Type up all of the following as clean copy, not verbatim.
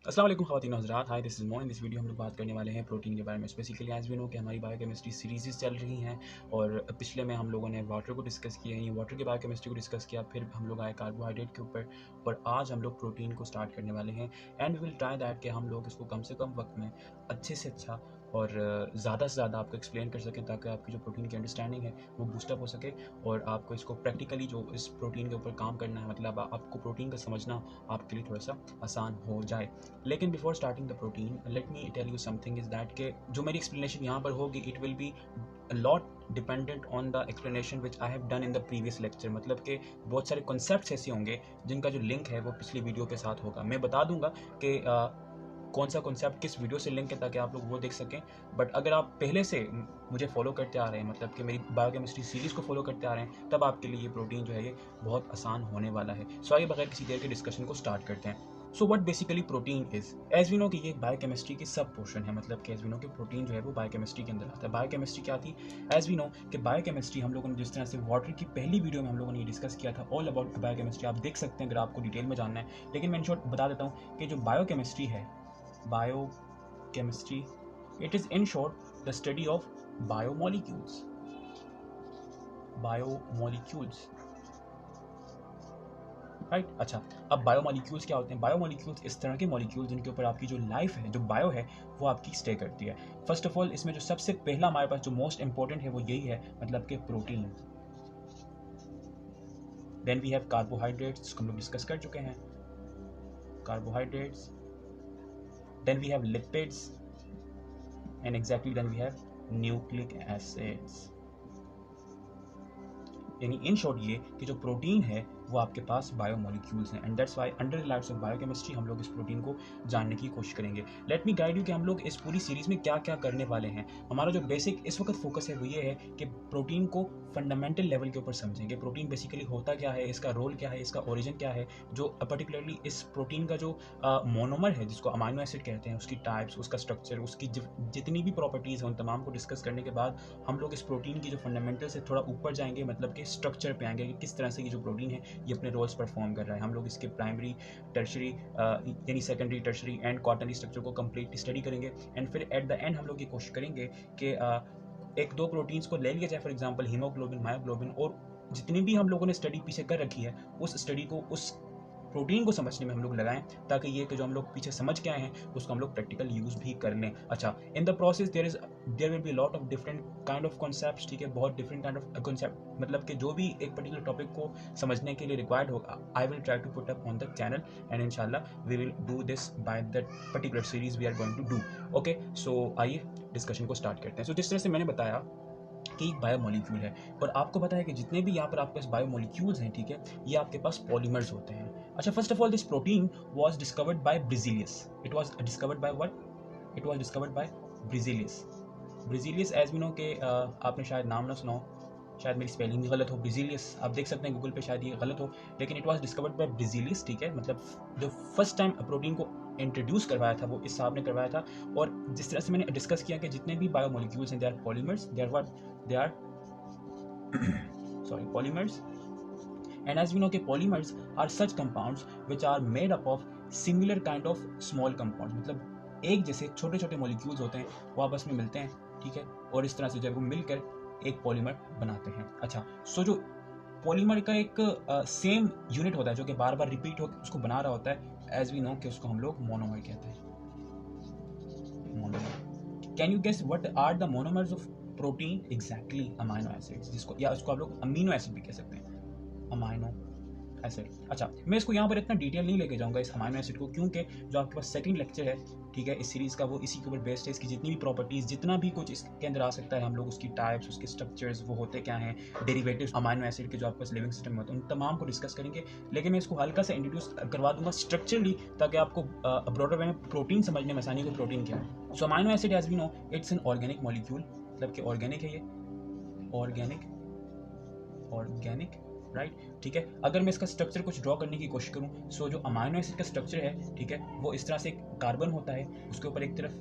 अस्सलाम वालेकुम ख़वातीन हज़रात, हाय दिस इज़ मोइन। इस वीडियो हम लोग बात करने वाले हैं प्रोटीन के बारे में। स्पेसिकली एज़ वी नो कि हमारी बायोकेमिस्ट्री सीरीज़ चल रही हैं और पिछले में हम लोगों ने वाटर को डिस्कस किया है, वाटर की बायोकेमिस्ट्री को डिस्कस किया, फिर हम लोग आए कार्बोहाइड्रेट के ऊपर और आज हम लोग प्रोटीन को स्टार्ट करने वाले हैं। And we will try that कि हम लोग इसको कम से कम वक्त में अच्छे से अच्छा और ज़्यादा से ज़्यादा आपको एक्सप्लेन कर सकें ताकि आपकी जो प्रोटीन की अंडरस्टैंडिंग है वो बूस्टअप हो सके और आपको इसको प्रैक्टिकली जो इस प्रोटीन के ऊपर काम करना है, मतलब आपको प्रोटीन का समझना आपके लिए थोड़ा सा आसान हो जाए। लेकिन before starting the protein let me tell you something is that के जो मेरी एक्सप्लेनेशन यहाँ पर होगी it will be lot dependent on the explanation which I have done in the previous lecture. मतलब कि बहुत सारे कॉन्सेप्ट्स ऐसे होंगे जिनका जो लिंक है वो पिछली वीडियो के साथ होगा। मैं बता दूंगा कि कौन सा कॉन्सेप्ट किस वीडियो से लिंक है ताकि आप लोग वो देख सकें। बट अगर आप पहले से मुझे फॉलो करते आ रहे हैं, मतलब कि मेरी बायोकेमिस्ट्री सीरीज़ को फॉलो करते आ रहे हैं, तब आपके लिए ये प्रोटीन जो है ये बहुत आसान होने वाला है। सो आइए बगैर किसी देर के डिस्कशन को स्टार्ट करते हैं। So what basically protein is, as we know कि ये बायोकेमिस्ट्री की सब पोर्शन है। मतलब कि एज वी नो कि प्रोटीन जो है वो बायोकेमिस्ट्री के अंदर आता है। बायोकेमिस्ट्री क्या थी? एज वी नो कि बायोकेमिस्ट्री हम लोगों ने जिस तरह से वाटर की पहली वीडियो में हम लोगों ने डिस्कस किया था, ऑल अबाउट बायोकेमिस्ट्री, आप देख सकते हैं अगर आपको डिटेल में जानना है। लेकिन मैं इन शॉर्ट बता देता हूँ कि जो बायोकेमिस्ट्री है, biochemistry, it is in short the study of biomolecules, right. अच्छा, अब बायोमोलिक्यूल्स क्या होते हैं? बायोमोलिक्यूल्स इस तरह के मॉलिक्यूल्स जिनके ऊपर आपकी जो लाइफ है, जो बायो है, वो आपकी स्टे करती है। फर्स्ट ऑफ ऑल इसमें जो सबसे पहला हमारे पास जो मोस्ट इंपॉर्टेंट है वो यही है, मतलब कि protein. Then we have carbohydrates, जिसको हम लोग डिस्कस कर चुके हैं, carbohydrates. Then we have lipids and exactly then we have nucleic acids. यानी इन शॉर्ट ये कि जो प्रोटीन है वो आपके पास बायोमोलिक्यूल्स हैं। And that's why under the lights off biochemistry हम लोग इस प्रोटीन को जानने की कोशिश करेंगे। लेट मी गाइड यू कि हम लोग इस पूरी सीरीज में क्या क्या करने वाले हैं। हमारा जो बेसिक इस वक्त फोकस है वो ये है कि प्रोटीन को फंडामेंटल लेवल के ऊपर समझेंगे। प्रोटीन बेसिकली होता क्या है, इसका रोल क्या है, इसका ओरिजिन क्या है, जो पर्टिकुलरली इस प्रोटीन का जो मोनोमर है जिसको अमाइनो एसिड कहते हैं, उसकी टाइप्स, उसका स्ट्रक्चर, उसकी जितनी भी प्रॉपर्टीज़ हैं उन तमाम को डिस्कस करने के बाद हम लोग इस प्रोटीन की जो फंडामेंटल से थोड़ा ऊपर जाएंगे, मतलब कि स्ट्रक्चर पे आएंगे कि किस तरह से ये जो प्रोटीन है ये अपने रोल्स परफॉर्म कर रहा है। हम लोग इसके प्राइमरी, टर्शरी यानी secondary, tertiary and quarterly structure को कंप्लीटली स्टडी करेंगे। एंड फिर एट द एंड हम लोग ये कोशिश करेंगे कि एक दो प्रोटीन्स को ले लिया जाए, फॉर एग्जांपल हीमोग्लोबिन, मायोग्लोबिन, और जितनी भी हम लोगों ने स्टडी पीछे कर रखी है उस स्टडी को उस प्रोटीन को समझने में हम लोग लगाएं, ताकि ये कि जो हम लोग पीछे समझ के आए हैं उसको हम लोग प्रैक्टिकल यूज़ भी कर लें। अच्छा, in the process there will be lot of different kind of concepts, ठीक है, बहुत डिफरेंट काइंड ऑफ कॉन्सेप्ट, मतलब कि जो भी एक पर्टिकुलर टॉपिक को समझने के लिए रिक्वायर्ड होगा, I will try to put up on the channel and इंशाल्लाह we will do this by that particular series we are going to do. Okay, so आइए डिस्कशन को स्टार्ट करते हैं। सो जिस तरह से मैंने बताया कि एक बायोमोलिक्यूल है और आपको पता है कि जितने भी यहाँ पर आपके पास बायोमोलिक्यूल्स हैं, ठीक है, ये आपके पास पॉलीमर्स होते हैं। अच्छा, first of all this protein was discovered by Berzelius. It was discovered by what? It was discovered by Berzelius. Berzelius as we know के आपने शायद नाम ना सुना हो, शायद मेरी स्पेलिंग भी गलत हो। ब्रिजिलियस आप देख सकते हैं गूगल पे, शायद ये गलत हो, लेकिन इट वाज डिस्कवर्ड बाय ब्रिजिलियस, ठीक है। मतलब जो फर्स्ट टाइम प्रोटीन को इंट्रोड्यूस करवाया था वो इस साहब ने करवाया था। और जिस तरह से मैंने डिस्कस किया कि जितने भी बायोमोलिक्यूल्स हैं they are polymers, they are what? They are sorry, polymers. And as we know कि polymers are such compounds which are made up of similar kind of small compounds, मतलब एक जैसे छोटे छोटे मॉलिक्यूल्स होते हैं वो आपस में मिलते हैं, ठीक है, और इस तरह से जब वो मिलकर एक पॉलीमर बनाते हैं। अच्छा, सो जो पॉलीमर का एक सेम यूनिट होता है जो कि बार बार रिपीट होकर उसको बना रहा होता है, एज वी नो कि उसको हम लोग मोनोमर कहते हैं। Monomer, can you guess what are the monomers of protein? Exactly amino acids, जिसको या उसको आप लोग अमीनो एसिड भी कह सकते हैं, अमाइनो एसिड। अच्छा, मैं इसको यहाँ पर इतना डिटेल नहीं लेके जाऊँगा इस अमाइनो एसिड को, क्योंकि जो आपके पास सेकंड लेक्चर है, ठीक है, इस सीरीज़ का, वो इसी के ऊपर बेस्ड है। इसकी जितनी भी प्रॉपर्टीज़, जितना भी कुछ इसके अंदर आ सकता है, हम लोग उसकी टाइप्स, उसके स्ट्रक्चर्स, वो होते क्या हैं, डेरिवेटिव्स अमाइनो एसिड के जो आपके पास लिविंग सिस्टम में होते हैं, उन तमाम को डिस्कस करेंगे। लेकिन मैं इसको हल्का सा इंट्रोड्यूस करवा दूंगा स्ट्रक्चरली, ताकि आपको ब्रॉडर वे में प्रोटीन समझने में आसानी हो, प्रोटीन क्या है। So amino acid as we know it's an organic molecule, मतलब कि ऑर्गेनिक है ये, ऑर्गेनिक राइट, ठीक है। अगर मैं इसका स्ट्रक्चर कुछ ड्रॉ करने की कोशिश करूं, सो जो अमाइनो एसिड का स्ट्रक्चर है, ठीक है, वो इस तरह से कार्बन होता है, उसके ऊपर एक तरफ,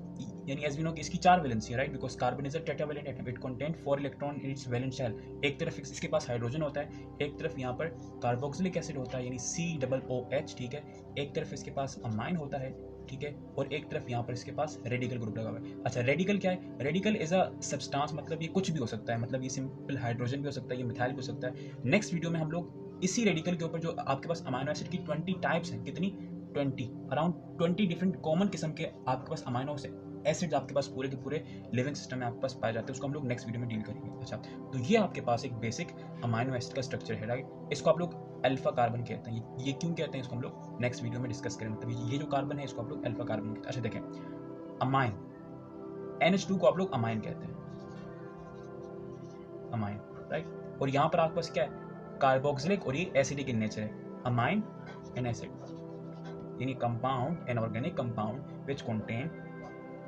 यानी एज वी नो कि इसकी 4 वैलेंसी है, right, because carbon is a tetravalent atom, it contain 4 electron in its valence shell. एक तरफ इसके पास हाइड्रोजन होता है, एक तरफ यहाँ पर कार्बोक्सिलिक एसिड होता है यानी COOH, ठीक है, एक तरफ इसके पास अमाइन होता है, ठीक है, और एक तरफ यहाँ पर इसके पास रेडिकल ग्रुप लगा हुआ है। अच्छा, रेडिकल क्या है? रेडिकल इज अ सब्सटेंस, मतलब ये कुछ भी हो सकता है, मतलब ये सिंपल हाइड्रोजन भी हो सकता है, ये मिथाइल भी हो सकता है। नेक्स्ट वीडियो में हम लोग इसी रेडिकल के ऊपर जो आपके पास अमाइनो एसिड की 20 टाइप्स हैं, कितनी 20, अराउंड 20 डिफरेंट कॉमन किस्म के आपके पास अमाइनो एसिड्स आपके पास पूरे के पूरे लिविंग सिस्टम में आपके पास पाए जाते हैं, उसको हम लोग नेक्स्ट वीडियो में डील करेंगे। अच्छा, तो ये आपके पास एक बेसिक अमाइनो एसिड का स्ट्रक्चर है, राइट। इसको आप लोग अल्फा कार्बन कहते हैं। ये क्यों कहते हैं इसको हम लोग नेक्स्ट वीडियो में डिस्कस करेंगे। मतलब ये जो कार्बन है इसको आप लोग अल्फा कार्बन कहते हैं। अच्छा देखें, अमाइन, NH2 को आप लोग अमाइन कहते हैं, अमाइन, राइट। और यहाँ पर आपके पास क्या है? कार्बोक्सिलिक और ये एसिडिक इन नेचर है, अमाइन एंड एसिड, यानी compound, inorganic compound which contain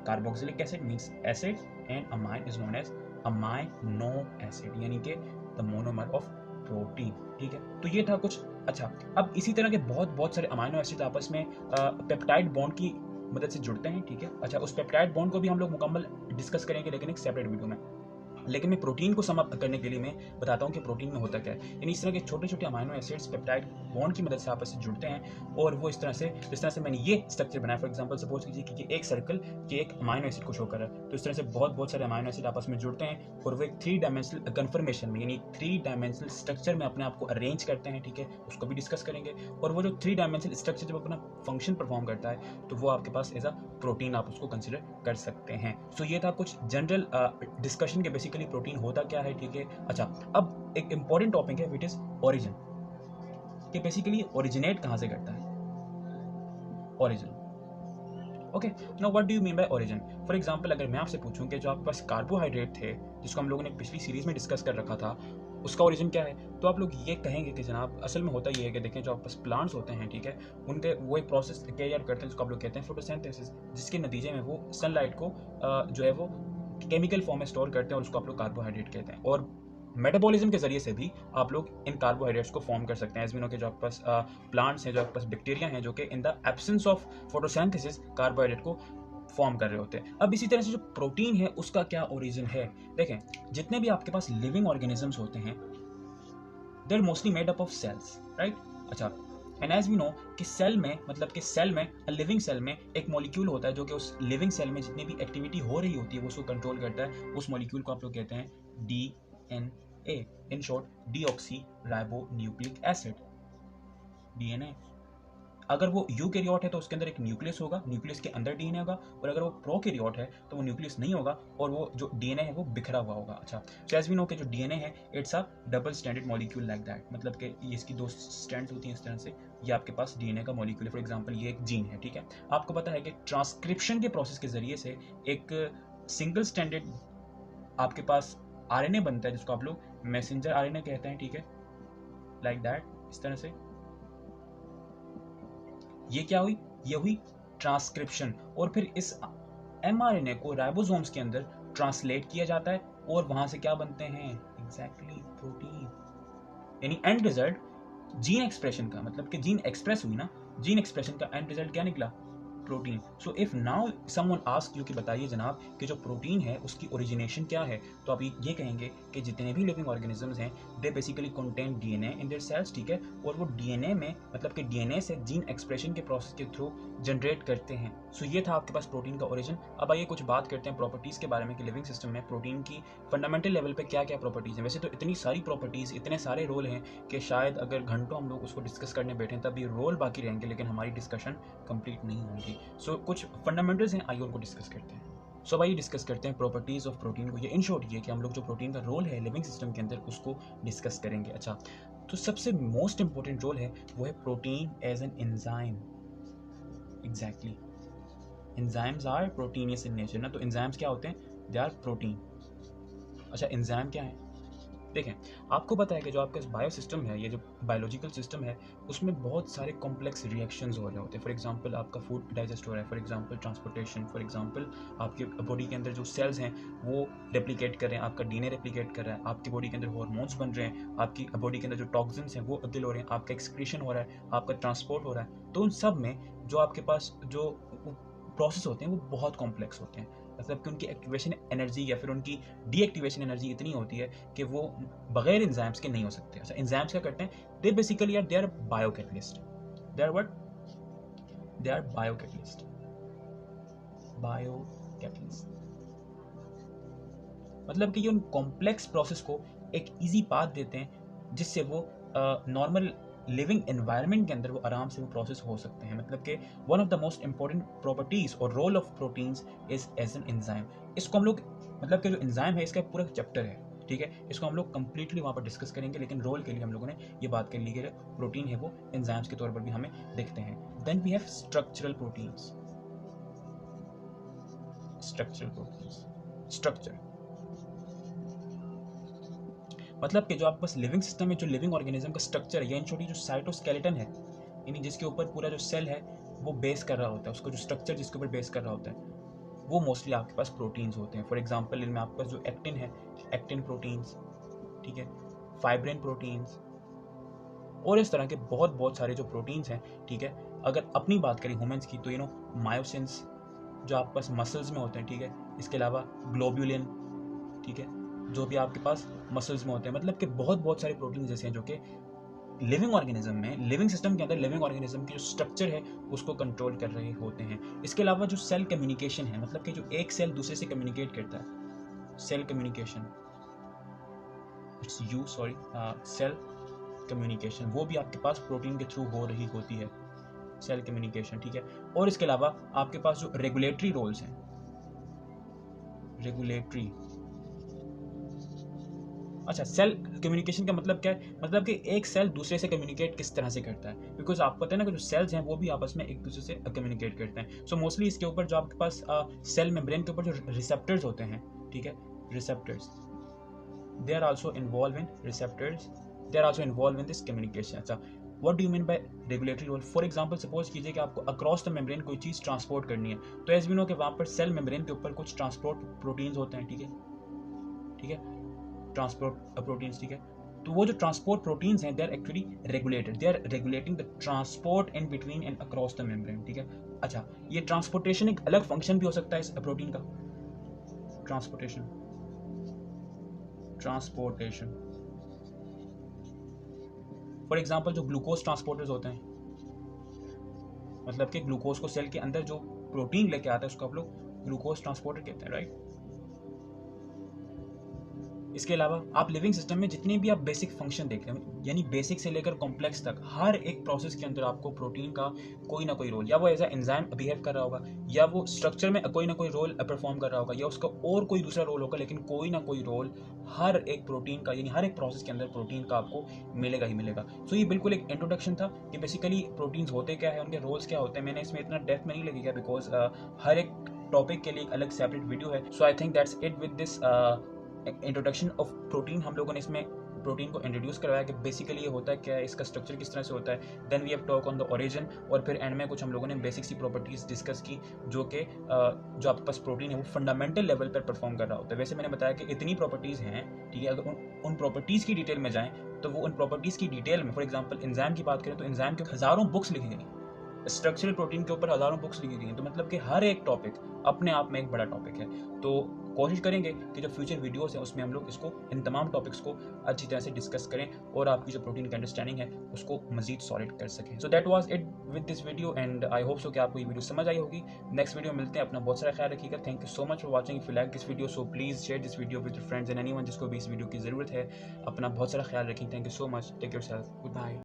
carboxylic acid means acid and amine is known as amino acid, यानी कि द मोनोमर ऑफ प्रोटीन, ठीक है। तो ये था कुछ। अच्छा, अब इसी तरह के बहुत सारे अमाइनो एसिड आपस में पेप्टाइड बॉन्ड की मदद से जुड़ते हैं, ठीक है। अच्छा, उस पेप्टाइड बॉन्ड को भी हम लोग मुकम्मल डिस्कस करेंगे, लेकिन एक सेपरेट वीडियो में। लेकिन मैं प्रोटीन को सम अप करने के लिए मैं बताता हूँ कि प्रोटीन में होता क्या है। यानी इस तरह के छोटे छोटे अमाइनो एसिड्स पेप्टाइड बॉन्ड की मदद से आपस में जुड़ते हैं, और वो इस तरह से मैंने ये स्ट्रक्चर बनाया। फॉर एग्जांपल सपोज कीजिए कि ये एक सर्कल के एक अमाइनो एसिड को शो कर रहा है, तो इस तरह से बहुत सारे अमाइनो एसिड आपस में जुड़ते हैं, और वो एक 3 डायमेंशनल कन्फर्मेशन में, यानी 3 डायमेंशनल स्ट्रक्चर में अपने आप को अरेंज करते हैं, ठीक है। उसको भी डिस्कस करेंगे। और वो जो 3 डायमेंशनल स्ट्रक्चर जब अपना फंक्शन परफॉर्म करता है, तो वो आपके पास एज अ प्रोटीन आप उसको कंसिडर कर सकते हैं। सो ये था कुछ जनरल डिस्कशन के बेसिकली प्रोटीन होता क्या है, ठीक है। अच्छा, अब एक इंपॉर्टेंट टॉपिक है विच इज ओरिजिन, कि बेसिकली ओरिजिनेट कहां से करता है, origin. Okay, now what do you mean bye origin? For example अगर मैं आपसे पूछूं कि जो आपके पास कार्बोहाइड्रेट थे, जिसको हम लोगों ने पिछली सीरीज में डिस्कस कर रखा था, उसका ओरिजिन क्या है, तो आप लोग ये कहेंगे कि जनाब असल में होता ये है कि देखें जो आपके पास प्लांट्स होते हैं, ठीक है, उनके वो एक प्रोसेस कैरी आउट करते हैं जिसको आप लोग कहते हैं फोटोसिंथेसिस, जिसके नतीजे में वो सनलाइट को जो है वो केमिकल फॉर्म में स्टोर करते हैं, और उसको आप लोग कार्बोहाइड्रेट कहते हैं। और मेटाबॉलिज्म के जरिए से भी आप लोग इन कार्बोहाइड्रेट्स को फॉर्म कर सकते हैं। एज वी नो के जो आपके पास प्लांट्स हैं, जो आपके पास बैक्टीरिया हैं, जो कि in the absence of photosynthesis carbohydrate को फॉर्म कर रहे होते हैं। अब इसी तरह से जो प्रोटीन है उसका क्या ओरिजिन है? देखें, जितने भी आपके पास लिविंग ऑर्गेनिजम्स होते हैं, they are mostly made up of cells, right. अच्छा, एंड एज वी नो कि सेल में, मतलब कि सेल में, लिविंग सेल में एक मॉलिक्यूल होता है जो कि उस लिविंग सेल में जितनी भी एक्टिविटी हो रही होती है वो उसको कंट्रोल करता है। उस मॉलिक्यूल को आप लोग कहते हैं DNA, in short deoxy ribo nucleic acid, DNA। अगर वो यूकैरियोट है तो उसके अंदर एक न्यूक्लियस होगा, न्यूक्लियस के अंदर DNA होगा, और अगर वो प्रोकैरियोट है तो वो न्यूक्लियस नहीं होगा, और वो जो DNA है वो बिखरा हुआ होगा। अच्छा, सो एज वी नो कि जो DNA है it's a double standard molecule like that, मतलब कि इसकी 2 स्ट्रैंड्स होती हैं इस तरह से। ये आपके पास DNA का मॉलिक्यूल है। फॉर एग्जांपल ये एक जीन है, ठीक है। आपको पता है कि ट्रांसक्रिप्शन के प्रोसेस के जरिए से एक सिंगल स्टैंडर्ड आपके पास RNA बनता है, जिसको आप लोग मैसेंजर RNA कहते हैं, ठीक है, लाइक दैट, इस तरह से। ये क्या हुई? ये हुई ट्रांसक्रिप्शन, और फिर इस mRNA को राइबोसोम्स के अंदर ट्रांसलेट किया जाता है, और वहां से क्या बनते हैं? Exactly protein. यानी एंड रिजल्ट जीन एक्सप्रेशन का, मतलब कि जीन एक्सप्रेस हुई ना, जीन एक्सप्रेशन का एंड रिजल्ट क्या निकला? Protein. So if now someone ask you कि बताइए जनाब कि जो प्रोटीन है उसकी ओरिजिनेशन क्या है, तो आप ये कहेंगे कि जितने भी लिविंग ऑर्गेनिजम्स हैं they basically contain DNA in their cells, ठीक है, और वो DNA में, मतलब कि DNA से जीन एक्सप्रेशन के प्रोसेस के थ्रू जनरेट करते हैं। सो ये था आपके पास प्रोटीन का ओरिजिन। अब आइए कुछ बात करते हैं प्रॉपर्टीज़ के बारे में कि लिविंग सिस्टम में प्रोटीन की फंडामेंटल लेवल पे क्या क्या प्रॉपर्टीज़ हैं। वैसे तो इतनी सारी प्रॉपर्टीज़, इतने सारे रोल हैं कि शायद अगर घंटों हम लोग उसको डिस्कस करने बैठें तब ये रोल बाकी रहेंगे, लेकिन हमारी डिस्कशन कंप्लीट नहीं होंगी। सो कुछ फंडामेंटल्स हैं, आइए उनको डिस्कस करते हैं। सो आइए डिस्कस करते हैं प्रॉपर्टीज़ ऑफ प्रोटीन को। ये इन शॉर्ट ये कि हम लोग जो प्रोटीन का रोल है लिविंग सिस्टम के अंदर उसको डिस्कस करेंगे। अच्छा, तो सबसे मोस्ट इंपॉर्टेंट रोल है वो है protein as an enzyme. Exactly, enzymes are proteinaceous in nature ना, तो एंजाइम्स क्या होते हैं? They are protein. अच्छा, एंजाइम क्या है? देखें, आपको पता है कि जो आपका बायो सिस्टम है, ये जो बायोलॉजिकल सिस्टम है, उसमें बहुत सारे कॉम्प्लेक्स रिएक्शंस हो रहे होते हैं। फॉर एग्जांपल आपका फूड डाइजेस्ट हो रहा है, for example transportation, for example आपके बॉडी के अंदर जो सेल्स हैं वो रेप्लिकेट कर रहे हैं, आपका DNA रेप्लिकेट कर रहा है, आपकी बॉडी के अंदर हार्मोन्स बन रहे हैं, आपकी बॉडी के अंदर जो टॉक्सिन्स हैं वो अब्दिल हो रहे हैं, आपका एक्सक्रीशन हो रहा है, आपका ट्रांसपोर्ट हो रहा है। तो उन सब में जो आपके पास जो प्रोसेस होते हैं वो बहुत कॉम्प्लेक्स होते हैं, मतलब कि उनकी एक्टिवेशन एनर्जी या फिर उनकी डीएक्टिवेशन एनर्जी इतनी होती है कि वो बगैर एंजाइम्स के नहीं हो सकते। अच्छा, एंजाइम्स क्या करते हैं? They basically are they are biocatalyst. They are what? They are biocatalyst. Biocatalyst. मतलब कि ये उन कॉम्प्लेक्स प्रोसेस को एक इजी पाथ देते हैं जिससे वो नॉर्मल लिविंग एनवायरनमेंट के अंदर वो आराम से वो प्रोसेस हो सकते हैं। मतलब कि one of the most important properties और role of proteins is as an enzyme. इसको हम लोग मतलब कि जो एंजाइम है इसका पूरा चैप्टर है, ठीक है, इसको हम लोग कंप्लीटली वहाँ पर डिस्कस करेंगे, लेकिन रोल के लिए हम लोगों ने ये बात कर ली कि प्रोटीन है वो एंजाइम्स के तौर पर भी हमें देखते हैं। Then we have structural proteins. Structural proteins, structure मतलब कि जो आपके पास लिविंग सिस्टम में जो लिविंग ऑर्गेनिज्म का स्ट्रक्चर है, यानी छोटी जो साइटोस्केलेटन है, यानी जिसके ऊपर पूरा जो सेल है वो बेस कर रहा होता है, उसको जो स्ट्रक्चर जिसके ऊपर बेस कर रहा होता है, वो मोस्टली आपके पास प्रोटीन्स होते हैं। फॉर एग्जांपल इनमें आपके पास जो एक्टिन है, एक्टिन प्रोटीन्स, ठीक है, फाइब्रिन प्रोटीन्स और इस तरह के बहुत बहुत सारे जो प्रोटीन्स हैं, ठीक है। अगर अपनी बात करें ह्यूमंस की तो मायोसिन्स जो आपके पास मसल्स में होते हैं, ठीक है, इसके अलावा ग्लोब्यूलिन, ठीक है, जो भी आपके पास मसल्स में होते हैं। मतलब कि बहुत बहुत सारे प्रोटीन जैसे हैं जो कि लिविंग ऑर्गेनिज्म में, लिविंग सिस्टम के अंदर लिविंग ऑर्गेनिज्म की जो स्ट्रक्चर है उसको कंट्रोल कर रहे होते हैं। इसके अलावा जो सेल कम्युनिकेशन है, मतलब कि जो एक सेल दूसरे से कम्युनिकेट करता है, सेल कम्युनिकेशन, सेल कम्युनिकेशन, वो भी आपके पास प्रोटीन के थ्रू हो रही होती है, सेल कम्युनिकेशन, ठीक है। और इसके अलावा आपके पास जो रेगुलेटरी रोल्स हैं, रेगुलेटरी, अच्छा, सेल कम्युनिकेशन का मतलब क्या है? मतलब कि एक सेल दूसरे से कम्युनिकेट किस तरह से करता है, बिकॉज आपको पता है ना कि जो सेल्स हैं वो भी आपस में एक दूसरे से कम्युनिकेट करते हैं। सो मोस्टली इसके ऊपर जो आपके पास सेल मेम्ब्रेन के ऊपर जो रिसेप्टर्स होते हैं, ठीक है, receptors, they are also involve in receptors, they are also involve in this communication. अच्छा, what do you mean by regulatory role? For example suppose कीजिए कि आपको अक्रॉस द मेम्ब्रेन कोई चीज़ ट्रांसपोर्ट करनी है, तो एज वी नो कि वहाँ पर सेल मेम्ब्रेन के ऊपर कुछ ट्रांसपोर्ट प्रोटीन्स होते हैं, ठीक है, ठीक है, ट्रांसपोर्ट प्रोटीन्स, ठीक है। तो वो जो ट्रांसपोर्ट प्रोटीन्स हैं, they are actually regulated, they are regulating the transport in between and across the membrane, ठीक है। अच्छा, ये ट्रांसपोर्टेशन एक अलग फंक्शन भी हो सकता है इस प्रोटीन का, ट्रांसपोर्टेशन, ट्रांसपोर्टेशन। फॉर एग्जांपल जो ग्लूकोज ट्रांसपोर्टर्स होते हैं, मतलब कि ग्लूकोज को सेल के अंदर जो प्रोटीन लेके आता है उसको आप लोग ग्लूकोज ट्रांसपोर्टर कहते हैं, राइट। इसके अलावा आप लिविंग सिस्टम में जितने भी आप बेसिक फंक्शन देख रहे हैं, यानी बेसिक से लेकर कॉम्प्लेक्स तक, हर एक प्रोसेस के अंदर आपको प्रोटीन का कोई ना कोई रोल, या वो एज ए एंजाइम बिहेव कर रहा होगा, या वो स्ट्रक्चर में कोई ना कोई रोल परफॉर्म कर रहा होगा, या उसका और कोई दूसरा रोल होगा, लेकिन कोई ना कोई रोल हर एक प्रोटीन का, यानी हर एक प्रोसेस के अंदर प्रोटीन का आपको मिलेगा ही मिलेगा। सो ये बिल्कुल एक इंट्रोडक्शन था कि बेसिकली प्रोटीन्स होते क्या है, उनके रोल्स क्या होते हैं। मैंने इसमें इतना डेप्थ में नहीं लगेगा बिकॉज हर एक टॉपिक के लिए एक अलग सेपरेट वीडियो है। So I think that's it with this introduction of protein. हम लोगों ने इसमें प्रोटीन को इंट्रोड्यूस करवाया कि बेसिकली ये होता है क्या है, इसका स्ट्रक्चर किस तरह से होता है। Then we have talk on the origin, और फिर एंड में कुछ हम लोगों ने बेसिक सी प्रॉपर्टीज डिस्कस की जो कि जो आपके पास प्रोटीन है वो फंडामेंटल लेवल पर परफॉर्म कर रहा होता है। वैसे मैंने बताया कि इतनी प्रॉपर्टीज़ हैं, ठीक है, अगर उन प्रॉपर्टीज़ की डिटेल में जाएँ तो वो उन प्रॉपर्टीज़ की डिटेल में, फॉर एग्जाम्पल एंजाइम की बात करें तो एंजाइम के हज़ारों बुक्स लिखी गई, स्ट्रक्चरल प्रोटीन के ऊपर हज़ारों बुक्स लिखी गई हैं। तो मतलब कि हर एक टॉपिक अपने आप में एक बड़ा टॉपिक है। तो कोशिश करेंगे कि जो फ्यूचर वीडियोस हैं उसमें हम लोग इसको, इन तमाम टॉपिक्स को अच्छी तरह से डिस्कस करें और आपकी जो प्रोटीन की अंडरस्टैंडिंग है उसको मजीद सॉलिड कर सकें। So that was it with this video and I hope so कि आपको ये वीडियो समझ आई होगी। नेक्स्ट वीडियो मिलते हैं, अपना बहुत सारा ख्याल रखिएगा। Thank you so much for watching. If you like this video so please share this video with your friends and anyone जिसको भी इस वीडियो की ज़रूरत है। अपना बहुत सारा ख्याल रखें। Thank you so much, take yourself, good bye.